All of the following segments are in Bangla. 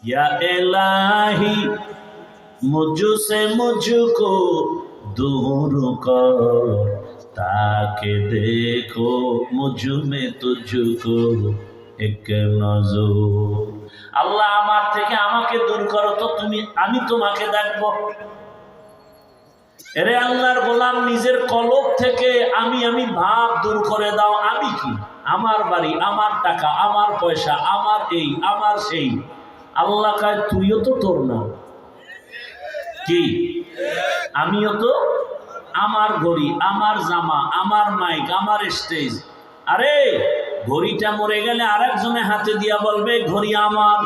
या इलाही मुझसे मुझको दूर कर, ताके देखो मुझ में तुझको एक नजर। আল্লাহ আমার থেকে আমাকে দূর করো তো তুমি, আমি তোমাকে দেখবো। এরে আল্লাহর গোলাম, নিজের কলব থেকে আমি ভাব দূর করে দাও। আমি কি, আমার বাড়ি, আমার টাকা, আমার পয়সা, আমার এই, আমার সেই। আল্লাহ কয় তুইও তো তোর না, কি আমিও তো, আমার ঘড়ি, আমার জামা, আমার মাইক, আমার স্টেজ। আরে ঘড়িটা মরে গেলে আরেকজনে হাতে দিয়া বলবে ঘড়ি আমার,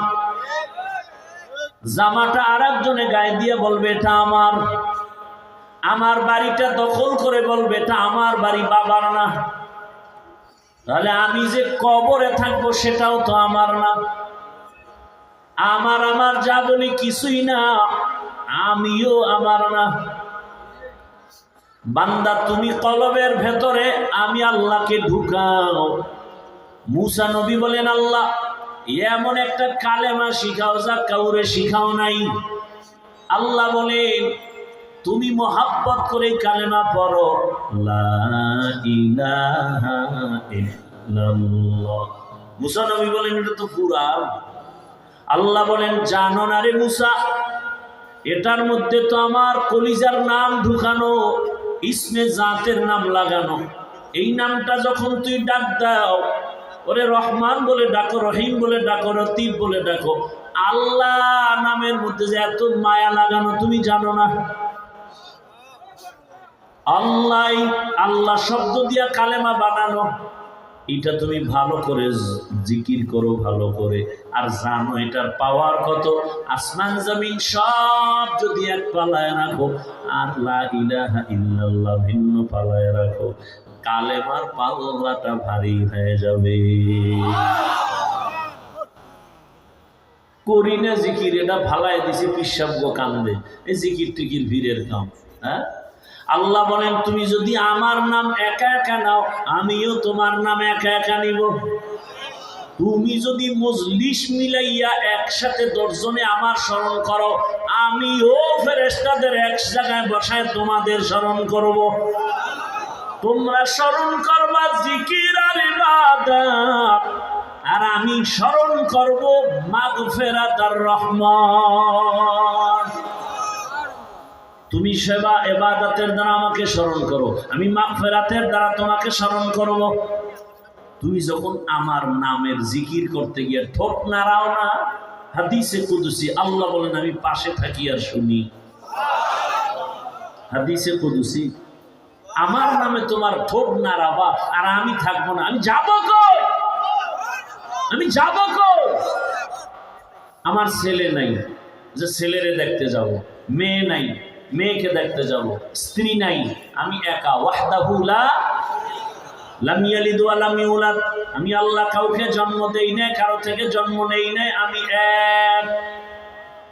জামাটা আরেকজনে গায়ে দিয়ে বলবে এটা আমার, আমার বাড়িটা দখল করে বলবে এটা আমার বাড়ি, বাবার না। তাহলে আমি যে কবরে থাকবো সেটাও তো আমার না। আমার যা বলি কিছুই না, আমিও আমার না। বান্দা তুমি কলবের ভেতরে আমি আল্লাহকে ঢুকাও। মুসা নবী বলেন আল্লাহ এমন একটা কালেমা শিখাও যা কাউরে শিখাও নাই। আল্লাহ বলেন তুমি মোহাব্বত করে কালেমা পড়ো, লা ইলাহা ইল্লাল্লাহ। মুসা নবী বলেন এটা তো কুরআন। আল্লাহ বলেন জানো না রে মুসা, এটার মধ্যে তো আমার কলিজার নাম ঢুকানো, ইসমে জাতের নাম লাগানো। এই নামটা যখন তুই ডাক দাও, ওরে রহমান বলে ডাকো, রহিম বলে ডাকো, লতিফ বলে ডাকো, আল্লাহ নামের মধ্যে যে এত মায়া লাগানো তুমি জানো না? আল্লাহ আল্লাহ শব্দ দিয়া কালেমা বানানো, এটা তুমি ভালো করে জিকির করো ভালো করে, আর জানো এটার পাওয়ার কত। আসমান জমিন সব যদি এক পালায় রাখো আর লা ইলাহা ইল্লাল্লাহ ভিন্ন পালায় রাখো, কালেমার পাল্লাটা ভারী হয়ে যাবে। করি না জিকির, এটা ভালাই দিছে পিসাব কান্দে, এই জিকির টিকির ভিড়ের কাম। হ্যাঁ, আল্লাহ বলেন তুমি যদি আমার নাম একা একা নাও, আমিও তোমার নাম একা একা নিব। তুমি যদি মজলিস মিলাইয়া একসাথে 10 জনে আমার স্মরণ করো, আমিও ফেরেশতাদের এক জায়গায় বসায় তোমাদের স্মরণ করব। তোমরা স্মরণ করবা জিকির আর ইবাদত, আর আমি স্মরণ করব মাগফিরাত আর রহমত। তুমি সেবা ইবাদতের দ্বারা আমাকে স্মরণ করো, আমি মাগফিরাতের দ্বারা তোমাকে স্মরণ করব। তুমি যখন আমার নামের জিকির করতে গিয়ে ঠোঁট নাড়াও না, হাদিসে কুদসি আল্লাহ বলেন আমি পাশে থাকি আর শুনি। হাদিসে কুদসি আমার নামে তোমার ঠোঁট নাড়াবা আর আমি থাকবো না, আমি যাব কই? আমি যাব কই? আমার ছেলে নাই যে ছেলেরে দেখতে যাব, মেয়ে নাই মেয়েকে দেখতে যাব, স্ত্রী নাই, আমি একা। ওয়াহদাহু লাম ইয়ালিদ ওয়া লাম ইউলাদ, আমি আল্লাহ কাউকে জন্ম দেই না, কারো থেকে জন্ম নেই না, আমি এক।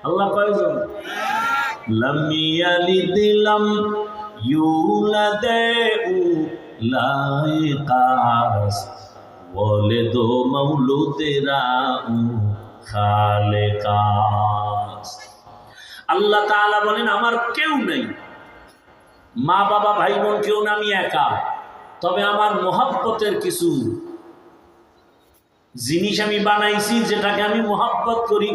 আল্লাহ কয়জন? লাম ইয়ালিদ লাম ইউলাদ লাইকাস বলে দো মাউলুদেরা খালেকাস। আল্লাহ তাআলা বলেন আমার কেউ নেই, মা বাবা ভাই বোন কেউ না, আমি একা। তবে আমার মোহাব্বতের কিছু জিনিস আমি বানাইছি যেটাকে আমি মোহাব্বত করি।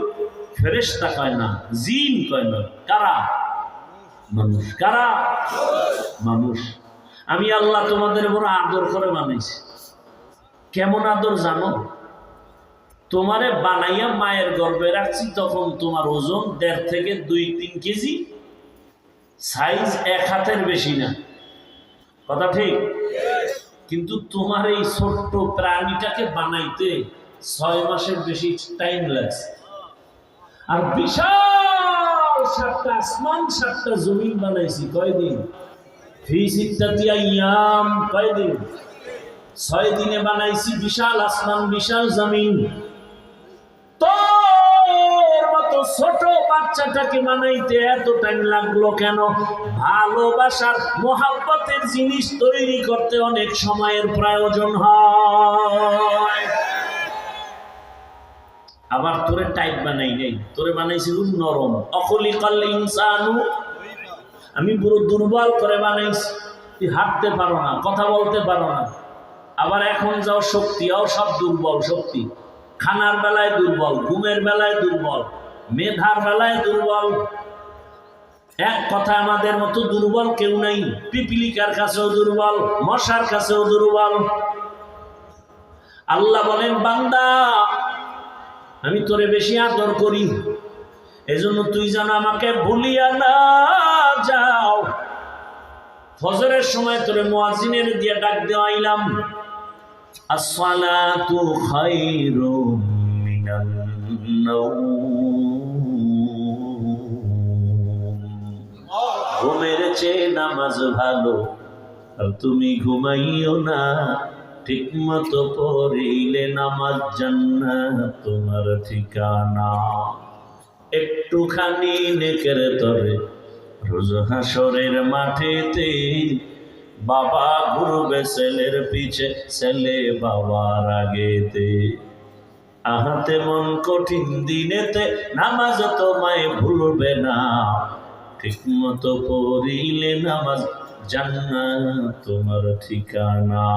ফেরেশতা কয় না, জিন কয় না, কারা? মানুষ। কারা? মানুষ। আমি আল্লাহ তোমাদের বড় আদর করে বানাইছি। কেমন আদর জানো? তোমারে বানাইয়া মায়ের গর্ভে রাখছি, তখন তোমার ওজন 1.5 থেকে 2-3 কেজি, সাইজ 1 হাতের বেশি না, কথা ঠিক? কিন্তু তোমার এই ছোট্ট প্রাণীটাকে বানাইতে 6 মাসের বেশি টাইম লাগছে। আর বিশাল 7টা আসমান 7টা জমিন বানাইছি কয়দিন? ফি সিত্তাতি আইয়াম, কয়দিন? 6 দিনে বানাইছি বিশাল আসমান বিশাল জমিন। তোর মতো ছোট বাচ্চাটাকে বানাইতে এত টাইম লাগলো কেন? ভালোবাসার মোহাব্বতের জিনিস তৈরি করতে অনেক সময়ের প্রয়োজন হয়। আবার তোরে টাইট বানাই নাই, তোরে বানাইছি নরম। অখলিকাল ইনসানু, আমি পুরো দুর্বল করে বানাইছি, তুই হাঁটতে পারো না, কথা বলতে পারো না। আবার এখন যাও শক্তি, সব দুর্বল শক্তি। খানার বেলায় দুর্বল, ঘুমের বেলায় দুর্বল, মেধার বেলায় দুর্বল। এক কথা আমাদের মতো দুর্বল কেউ নাই। পিপিলিকার কাছেও দুর্বল, মশার কাছেও দুর্বল। আল্লাহ বলেন, বান্দা আমি তোরে বেশি আদর করি, এজন্য তুই যেন আমাকে ভুলিয়া না যাও। ফজরের সময় তোরে মুয়াজ্জিনের দিয়ে ডাক দেওয়াইলাম, আসসালাতু খায়রুম মিনান নাওম, ঘুমের চেয়ে নামাজ ভালো, আর তুমি ঘুমাইও না, ঠিক মতো পড়িলে নামাজ জান্নাত তোমার ঠিকানা। একটুখানি নেকের তরে রোজ হাসরের মাঠেতে, বাবা ঘুরবে ছেলের পিছে, ছেলে বাবার আগেতে। আহাতে মন কঠিন দিনেতে, নামাজ তোমায় ভুলবে না, ঠিক মতো পড়িলে নামাজ জান্নাত তোমার ঠিকানা।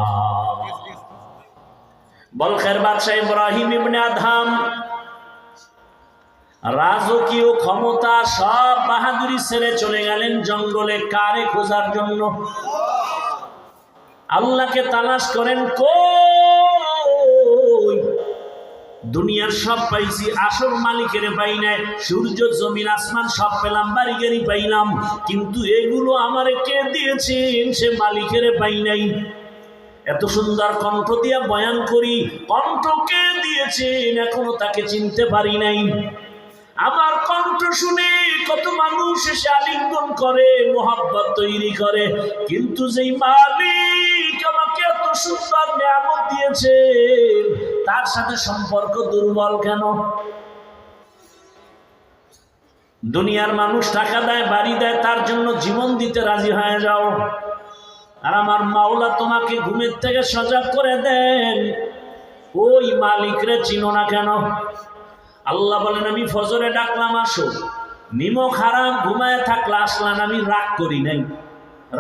বলখের বাদশাহ ইব্রাহিম ইবনে আদহাম রাজকীয় ক্ষমতা সব বাহাদুরি ছেড়ে চলে গেলেন জঙ্গলে কারে খোঁজার জন্য। আল্লাহকে তালাশ করেন, কই দুনিয়ার সব পাইছি, আসল মালিকের পাই নাই। সূর্য জমিন আসমান সব পেলাম, বাড়ি গাড়ি পাইলাম, কিন্তু এগুলো আমারে কে দিয়েছেন সে মালিকের পাই নাই। এত সুন্দর কণ্ঠ দিয়া বয়ান করি, কণ্ঠ কে দিয়েছেন এখনো তাকে চিনতে পারি নাই। আমার কণ্ঠ শুনে কত মানুষ এসে আলিঙ্গন করে, মোহাব্বত তৈরি করে, কিন্তু যেই মালিক আমাকে এত সুন্দর নিয়ামত দিয়েছে তার সাথে সম্পর্ক দুর্বল কেন? দুনিয়ার মানুষ টাকা দেয়, বাড়ি দেয়, তার জন্য জীবন দিতে রাজি হয়ে যাও, আর আমার মাওলা তোমাকে ঘুমের থেকে সজাগ করে দেন, ওই মালিকরে চিনো না কেন? আল্লাহ বলেন, আমি ফজরে ডাকলাম আসো, নিমক হারাম ঘুমায় থাকলে আসলাম, আমি রাগ করি নাই।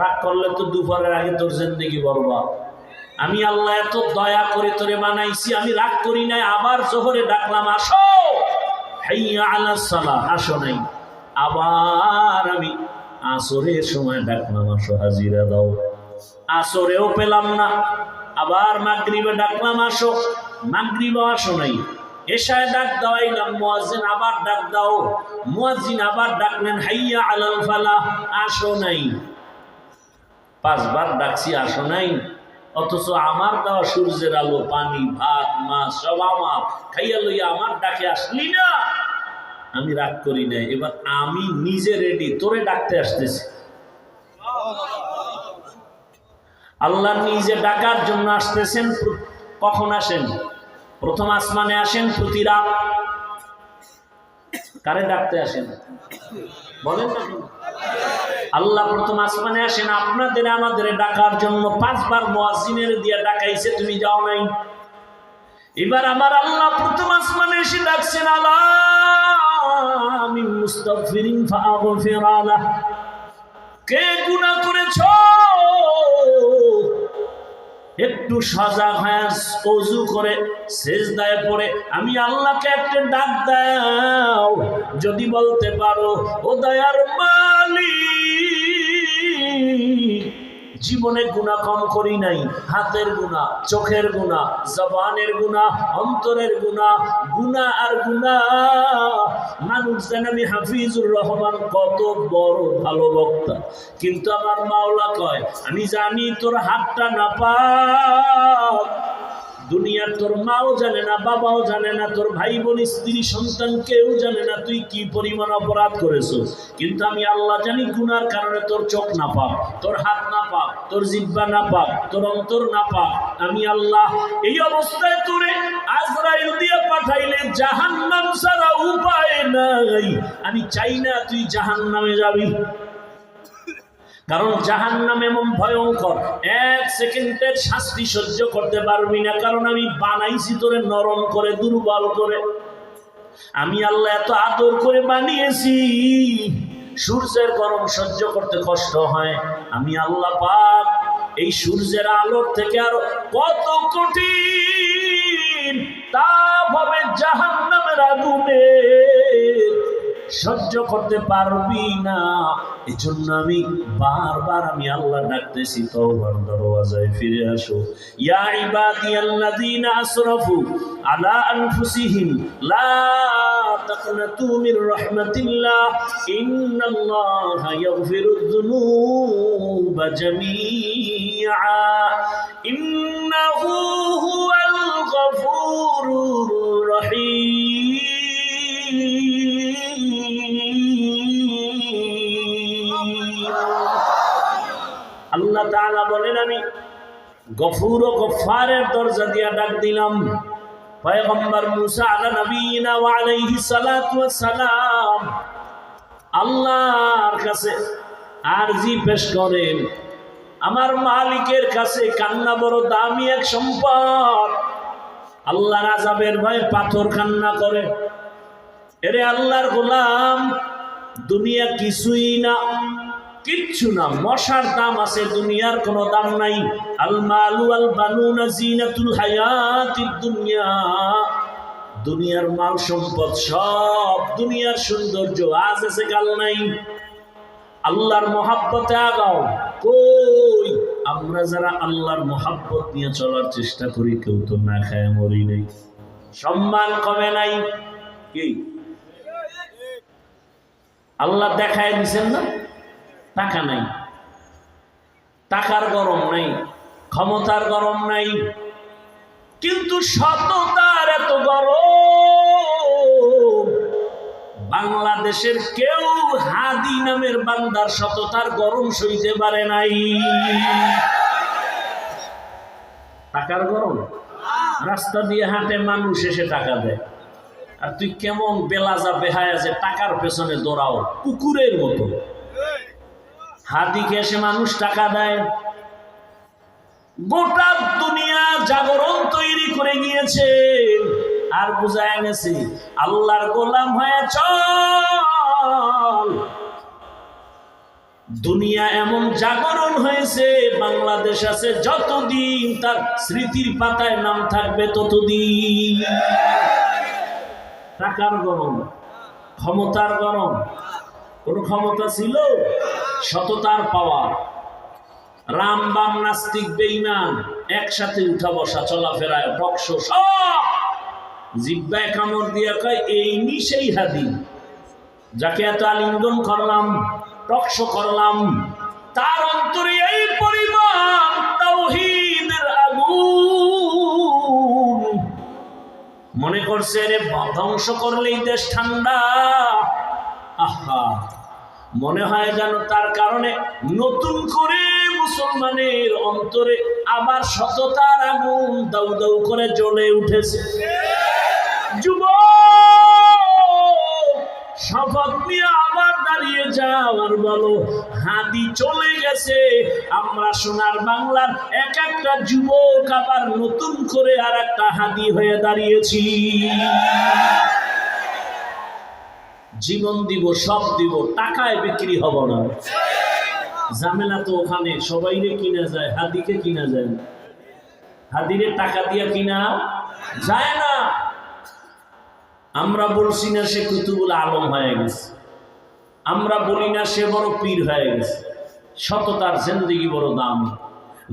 রাগ করলে তো দুপুরের আগে তোর জিন্দেগি বরবাদ। আমি আল্লাহ এত দয়া করে তোরে বানাইছি, আমি রাগ করি নাই। আবার জোহরে ডাকলাম আসো, হাইয়া আলাস সালাহ, আসো নাই। আবার আমি আসরের সময় ডাকলাম আসো, হাজিরা দাও, আসরেও পেলাম না। আবার মাগরিবে ডাকলাম আসো, মাগরিবেও আসো নাই। এশায় ডাক দাওয়াইলাম, মুয়াজ্জিন আবার ডাক দাও, মুয়াজ্জিন আবার ডাকলেন হাইয়া আলাল ফালাহ, আসো নাই। 5 বার ডাকছি, আসো নাই। অথচ আমার দেওয়া সূর্যের আলো, পানি, ভাত, মাছ সব আমার, খাইয়া লইয়া আমার ডাকে আসলি না। আমি রাগ করি নাই, এবার আমি নিজে রেডি, তোরে ডাকতে আসতেছি। আল্লাহ নিজে ডাকার জন্য আসতেছেন। কখন আসেন? প্রথম আসমানে আসেন প্রতি রাত। কারে ডাকতে আসেন বলেন না? আল্লাহ প্রথম আসমানে আসেন আপনাদের আমাদের ডাকার জন্য। 5 বার মুয়াজ্জিনের দিয়ে ডাকাইছে, তুমি যাও নাই। এবার আমার আল্লাহ প্রথম আসমানে এসে ডাকছেন, আলা মিন মুস্তাগফিরিন ফাগফির লাহ, কে গুনাহ করেছো একটু সজাগ হয়ে ওযু করে সিজদায় পড়ে আমি আল্লাহকে একটা ডাক দাও। যদি বলতে পারো, ও দয়ার মালিক, জীবনে গুনাহ কম করি নাই, হাতের গুনাহ, চোখের গুনাহ, জবানের গুনাহ, অন্তরের গুনাহ, গুনাহ আর গুনাহ। মানুষ জানে আমি হাফিজুর রহমান কত বড় ভালো বক্তা, কিন্তু আমার মাওলা কয়, আমি জানি তোর হাতটা নাপাক। দুনিয়ার তোর মাও জানে না, বাবাও জানে না, তোর ভাই বোন, স্ত্রী, সন্তান কেউ জানে না তুই কি পরিমাণ অপরাধ করেছো। কিন্তু আমি আল্লাহ জানি গুনার কারণে তোর চোখ না পাক, তোর হাত না পাক, তোর জিহ্বা না পাক, তোর অন্তর না পাক। আমি আল্লাহ এই অবস্থায় তোরে আজরাইল দিয়ে পাঠাইলে জাহান্নাম ছাড়া উপায় নাই। আমি চাই না তুই জাহান্নামে যাবি, কারণ জাহান্নাম এমন ভয়ঙ্কর, 1 সেকেন্ডের শাস্তি সহ্য করতে পারবি না। কারণ আমি বানাইছি তোরে নরম করে, দুর্বল করে। আমি আল্লাহ এত আদর করে বানিয়েছি, সূর্যের গরম সহ্য করতে কষ্ট হয়, আমি আল্লাহ পাক এই সূর্যের আলোর থেকে আরো কত কঠিন তাপ হবে জাহান্নামের আগুনে, সহ্য করতে পারবি না। এজন্য আমি বারবার আমি আল্লাহ ডাকতেছি, তওবার দরওয়াজায় ফিরে আসো। ইয়া ইবাদিয়াল্লাযীনা আসরাফু আলা আনফুসিহিম লা তাকনাতু মির রাহমাতিল্লাহ ইন্নাল্লাহা ইয়াগফিরুয যুনুবা জামিআ ইন্নাহু হুয়াল গফুরুর রহিম। আল্লাহ তাআলা বলেন, আমি গফুর ও গফফারের দরজা দিয়া ডাক দিলাম। পয়গম্বর মুসা আলা নবিয়িনা ওয়া আলাইহিস সালাতু ওয়াস সালাম আল্লাহর কাছে আরজি পেশ করেন, আমার মালিকের কাছে কান্না বড় দামি এক সম্পদ। আল্লাহর আযাবের ভয়ে পাথর কান্না করে, এরে আল্লাহর গোলাম, দুনিয়া কিছুই না, কিচ্ছু না, মশার দাম আছে, দুনিয়ার কোনো দাম নাই। আল মালু আল বানুনা জিনাতুল হায়াতিদ দুনিয়া, দুনিয়ার মাল সম্পদ সব দুনিয়ার সৌন্দর্য, আজ আছে কাল নাই। আল্লাহর মহাব্বতে আগাও। কই আমরা যারা আল্লাহর মহাব্বত নিয়ে চলার চেষ্টা করি, কেউ তো না খায় মরি নাই, সম্মান কমে নাই। কি আল্লাহ দেখায় দিচ্ছেন না? টাকা নাই, টাকার গরম নাই, ক্ষমতার গরম নাই, কিন্তু সততার এত গরম। বাংলাদেশের কেউ হাদি নামের বান্দার সততার গরম সইতে পারে নাই। টাকার গরম, রাস্তা দিয়ে হাঁটে মানুষ, এসে টাকা দেয়, আর তুই কেমন বেলাজা বেহায়া যে টাকার পেছনে দৌড়াও কুকুরের মতো। হাদিকে এসে মানুষ টাকা দেয়। গোটা দুনিয়া জাগরণ তৈরি করে গিয়েছে, আর বুঝায় গেছে আল্লাহর গোলাম হয়ে চল। দুনিয়া এমন জাগরণ হয়েছে, বাংলাদেশ আছে যতদিন তার স্মৃতির পাতায় নাম থাকবে ততদিন। টাকার গরম, ক্ষমতার গরম, কোন ক্ষমতা ছিল? সততার পাওয়ার। রাম বাম নাস্তিক বেঈমান একসাথে উঠা বসা চলাফেরায় টকশো সব জিব্বায় কামড় দিয়া কয় এই নি সেই হাদি, যাকে এত আলিঙ্গন করলাম, টকশো করলাম, তার অন্তরে এই পরিমাণ তাওহীদের আগুন। মনে করছে রে ধ্বংস করলেই দেশ ঠান্ডা। আহা, মনে হয় যেন তার কারণে নতুন করে মুসলমানের অন্তরে আবার সততার আগুন দাউ দাউ করে জ্বলে উঠেছে। যুবক, শপথ নিয়ে আবার দাঁড়িয়ে যাও আর বলো, হাদি চলে গেছে, আমরা সোনার বাংলার এক একটা যুবক আবার নতুন করে আর একটা হাদি হয়ে দাঁড়িয়েছি। জীবন দিব, সব দিব, টাকায় বিক্রি হব না। ঝামেলা তো ওখানে, সবাইরে কিনা যায়, হাদিকে কিনা যায় না। হাদিরে টাকা দিয়ে কিনা যায় না। আমরা বলছি না সে কুতুবুল আলম হয়ে গেছে, আমরা বলি না সে বড় পীর হয়ে গেছে। সততার জিন্দেগি বড় দাম।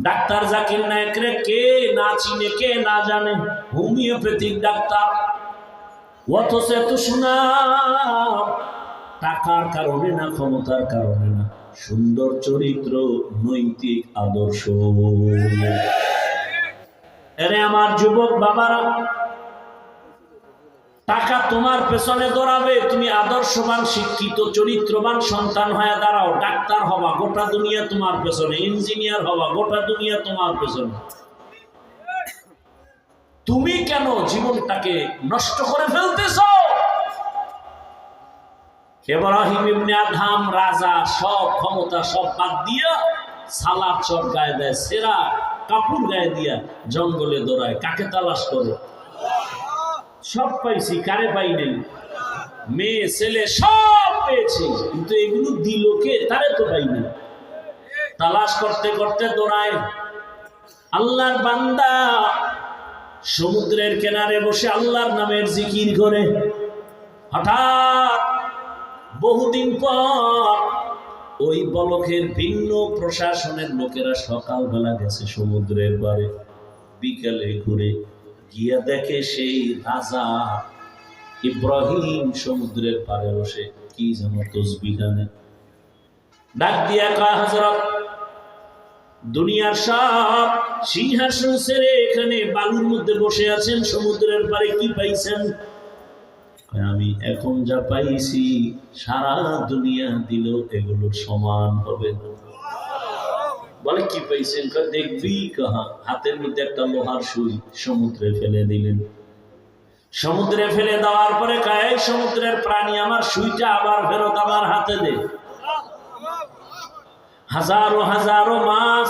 ডাক্তার জাকির নায়েকরে কে না চিনে, কে না জানে, হোমিওপ্যাথিক ডাক্তার, অথচ এত সুনাম। টাকার কারণে না, ক্ষমতার কারণে না, সুন্দর চরিত্র, নৈতিক আদর্শ। এরে আমার যুবক বাবারা, টাকা তোমার পেছনে দৌড়াবে, তুমি আদর্শবান, শিক্ষিত, চরিত্রবান সন্তান হয়ে দাঁড়াও। ডাক্তার হবা, গোটা দুনিয়া তোমার পেছনে। ইঞ্জিনিয়ার হবা, গোটা দুনিয়া তোমার পেছনে। তুমি কেন জীবনটাকে নষ্ট করে ফেলতেছ? ইব্রাহিম ইবনে আদহাম রাজা, সব ক্ষমতা সব বাদ দিয়া সালার চট গায়ে দেয়, সেরা কাপড় গায়ে দিয়া জঙ্গলে দৌড়ায়। কাকে তালাশ করে? সব পাইছি, কারে পাই নাই? মেয়ে ছেলে সব পেয়েছি, কিন্তু এগুলো দিল কে? তারে তো পাই না। তালাশ করতে করতে দৌড়ায়। আল্লাহর বান্দা সমুদ্রের কিনারে বসে আল্লাহর নামের জিকির করে। হঠাৎ বহুদিন পর ওই বলকের ভিন্ন প্রশাসনের লোকেরা সকালবেলা গেছে সমুদ্রের পারে, বিকালে ঘুরে গিয়া দেখে সেই রাজা ইব্রাহিম সমুদ্রের পারে বসে কি যেন তসবিহ টানে। ডাক দিয়া কয়, হযরত, দুনিয়ার সব সিংহাসন ছেড়ে এখানে বালুর মধ্যে বসে আছেন, সমুদ্রের পারে কি পাইছেন? আমি এখন যা পাইছি সারা দুনিয়া দিল এগুলোর সমান হবে না। বলে কি পাইছেন? দেখবি কাহা। হাতের মধ্যে একটা লোহার সুই সমুদ্রে ফেলে দিলেন। সমুদ্রে ফেলে দেওয়ার পরে কয়, সমুদ্রের প্রাণী, আমার সুইটা আবার ফেরত আমার হাতে দে। হাজারো হাজারো মাছ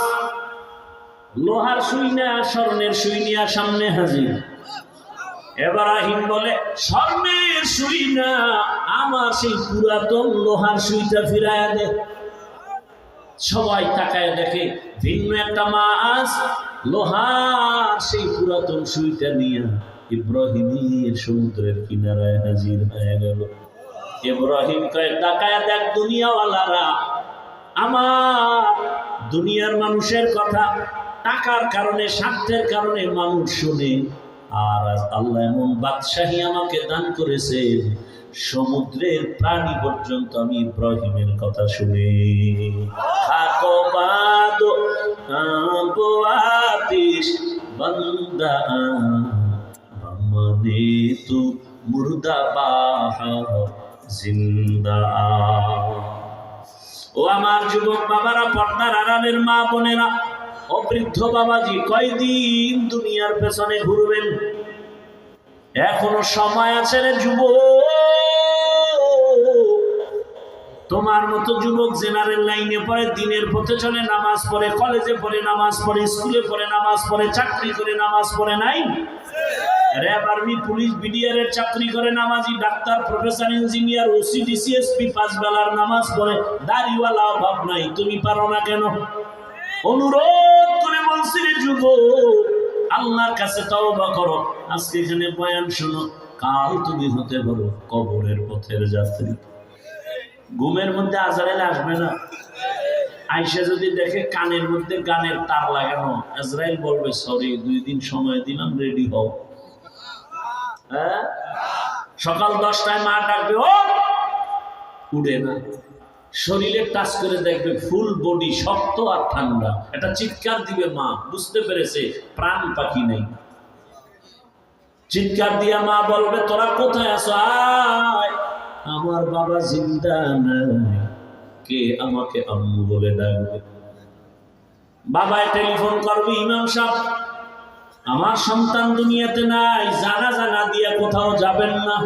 লোহার সুই না স্বর্ণের সুই নিয়ে সামনে হাজির। ইব্রাহিম বলে, স্বর্ণের সুই না, আমার সেই পুরাতন লোহার সুইটা ফিরাইয়া দে। সবাই তাকায় দেখে ভিন্ন একটা মাছ লোহার সেই পুরাতন সুইটা নিয়ে ইব্রাহিমের সমুদ্রের কিনারায় হাজির হয়ে গেল। ইব্রাহিম কয়, তাকায় দেখ দুনিয়াওয়ালারা, আমার দুনিয়ার মানুষের কথা টাকার কারণে, স্বার্থের কারণে মানুষ শুনে, আর আল্লাহ এমন বাদশাহী আমাকে দান করেছে, সমুদ্রের প্রাণী পর্যন্ত আমি ইব্রাহিমের কথা শুনে। ও আমার যুবক বাবারা, পর্দার আড়ালের মা বোনেরা, ও বৃদ্ধ বাবাজি, কয়দিন দুনিয়ার পেছনে ঘুরবেন? এখনো সময় আছে রে যুবক। তোমার মতো যুবক জেনারেল লাইনে পড়ে, দিনের পথে চলে, নামাজ পড়ে, কলেজে পড়ে নামাজ পড়ে, স্কুলে পড়ে নামাজ পড়ে, চাকরি করে নামাজ পড়ে নাই? র্যাব, আর্মি, পুলিশ, বিডিআর এর চাকরি করে নামাজি, doctor, professor, engineer, OC, DC SP, 5 বেলার নামাজ পড়ে, দাড়িওয়ালা অভাব নাই। তুমি পারো না কেন? অনুরোধ করে বলছি রে যুবক, আল্লাহর কাছে তওবা করো। আজকে এখানে বয়ান শোনো, কাল তুমি হতে পারো কবরের পথের যাত্রী। ঘুমের মধ্যে আজরাইল আসবে না? আয়েশা যদি দেখে কানের মধ্যে গানের তার লাগানো, আজরাইল বলবে, সরি, 2 দিন সময় দিলাম, রেডি হও। হ্যাঁ, সকাল 10টায় মা ডাকবে, ও উঠে না। শরীরে টাচ করে দেখবে ফুল বডি শক্ত আর ঠান্ডা। এটা চিৎকার দিবে মা, বুঝতে পেরেছে প্রাণ পাখি নেই। চিৎকার দিয়া মা বলবে, তোরা কোথায় আছো? আয়, আমার বাবা জিন্দা নাই। কে আমাকে আম্মু বলে ডাকবে? বাবায় টেলিফোন করবে, ইমাম সাহেব, আমার সন্তান দুনিয়াতে নাই, জানা জানা দিয়া কোথাও যাবেন না।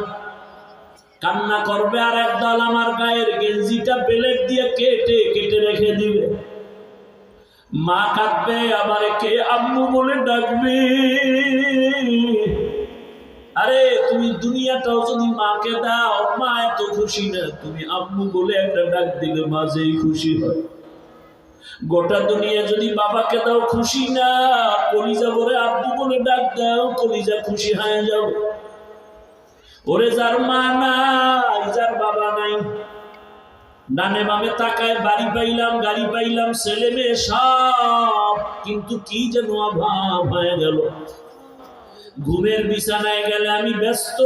কান্না করবে, আর একদল আমার গায়ের গেঞ্জিটা বেলেট দিয়ে কেটে কেটে রেখে দিবে। মা কাঁদবে, আবার কে আম্মু বলে ডাকবে। আরে তুমি দুনিয়াটাও যদি মাকে দাও, মা এত খুশি না, তুমি আম্মু বলে একটা ডাক দিলে মা যেই খুশি হয়। গোটা দুনিয়া যদি বাবাকে দাও, খুশি না, কলিজা বলে আব্বু বলে ডাক দাও, কলিজা খুশি হয়ে যাও। ওরে যার মা নাই, যার বাবা নাই, ডানে বামে তাকায়, বাড়ি পাইলাম, গাড়ি পাইলাম, ছেলে মেয়ে সব, কিন্তু কি যেন অভাব হয়ে গেল। ঘুমের বিছানায় গেলে আমি ব্যস্ত,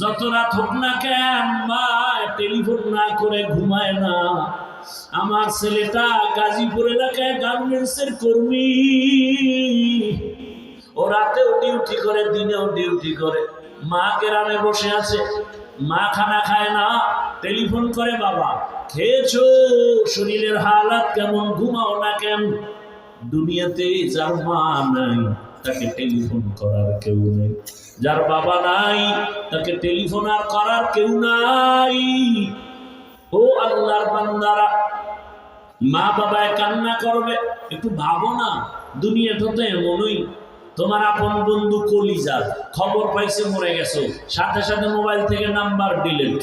যত রাত হোক না কেন মা টেলিফোন না করে ঘুমায় না। আমার ছেলেটা গাজীপুর এলাকায় গার্মেন্টসের কর্মী, ও রাতেও ডিউটি করে, দিনেও ডিউটি করে। মা গ্রামে বসে আছে, মা খানা খায় না, টেলিফোন করে, বাবা খেয়েছো, শরীরের হালাত কেমন, ঘুমাও না কেন? দুনিয়াতে যার মা নাই তাকে টেলিফোন করার কেউ নেই, যার বাবা নাই তাকে টেলিফোন আর করার কেউ নাই। ও আল্লাহর বান্দারা, মা বাবায় কান্না করবে, একটু ভাবো না, দুনিয়াটা তো এমনই। তোমার আপন বন্ধু কলিজা খবর পাইছে মরে গেছো, সাথে সাথে মোবাইল থেকে নাম্বার ডিলিট।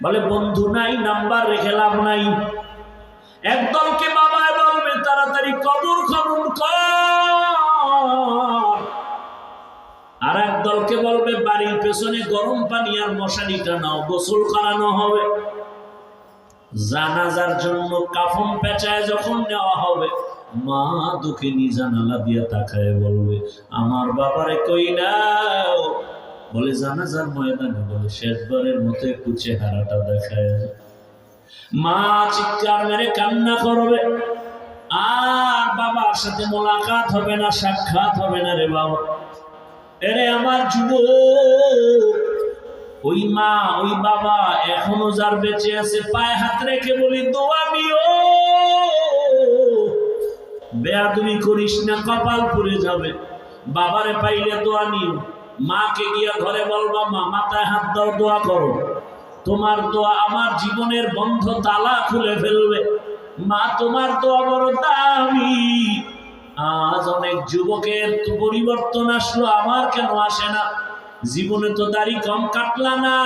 বলে বন্ধু নাই, নাম্বার রেখে লাভ নাই। একদলকে বাবা বলবে তাড়াতাড়ি কবর খনন কর, আর একদলকে বলবে বাড়ির পেছনে গরম পানি আর মশারিটা নাও, গোসল করানো হবে। জানাজার জন্য কাফন পেঁচায় যখন নেওয়া হবে, মা দুঃখিনী জানালা দিয়ে তাকায় বলবে আমার বাবারে কই নাও। বলে জানাজার ময়দানে, বলে শেষবারের মতো একটু চেহারাটা দেখায়। মা চিৎকার মেরে কান্না করবে, আর বাবার সাথে মোলাকাত হবে না, সাক্ষাৎ হবে না রে বাবা। এরে আমার যুবক, ওই মা ওই বাবা এখনো যার বেঁচে আছে পায়ে হাত রেখে বলি দোয়া নিও, বেয়াদবি করিস না, কপাল পুড়ে যাবে। বাবারে পাইলে দোয়া নিও, মাকে গিয়া ঘরে বলবা মা মাথায় হাত দাও, দোয়া করো, তোমার দোয়া আমার জীবনের বন্ধ তালা খুলে ফেলবে। মা তোমার দোয়া বড় দামি। আজ অনেক যুবকের পরিবর্তন আসলো, আমার কেন আসে না? জীবনে তো দাড়ি কম কাটলা না,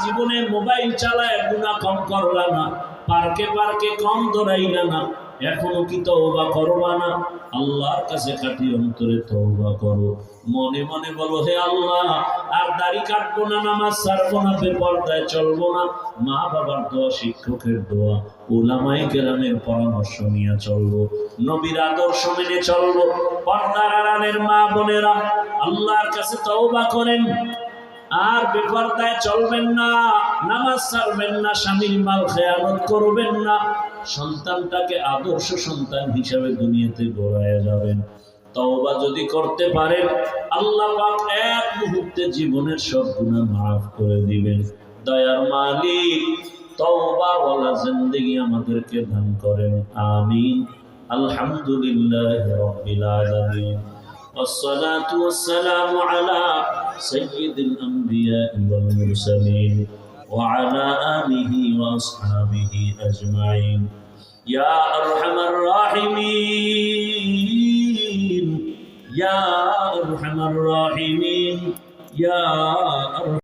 জীবনে মোবাইল চালায় গুনাহ কম করলা না, পার্কে পার্কে কম দৌড়াইলা না, এখনো কি তওবা করবা না? আল্লাহর কাছে খাঁটি অন্তরে তওবা করো, মনে মনে বলো হে আল্লাহ আর দাড়ি কাটবো না, নামাজ ছাড়বো না, বেপরদায় চলবো না, মা বাবার দোয়া, শিক্ষকের দোয়া, উলামায়ে কেরামের পরামর্শ নিয়ে চলবো, নবীর আদর্শ মেনে চলবো। পর্দার আড়ালের মা বোনেরা আল্লাহর কাছে তওবা করেন, আর বেপরদায় চলবেন না, নামাজ ছাড়বেন না, স্বামীর মাল খেয়ানত করবেন না, সন্তানটাকে আদর্শ সন্তান হিসাবে দুনিয়াতে গড়ায় যাবেন। তওবা যদি করতে পারেন, আল্লাহ পাক এক মুহূর্তে জীবনের সব গুনাহ মাফ করে দিবেন। দয়ার মালিক তওবা ওয়ালা জিন্দেগি আমাদেরকে দান করেন, আমিন। আলহামদুলিল্লাহি রাব্বিল আলামিন, والصلاة والسلام على سيد الأنبياء والمرسلين وعلى آله وأصحابه أجمعين يا أرحم الراحمين يا أرحم الراحمين يا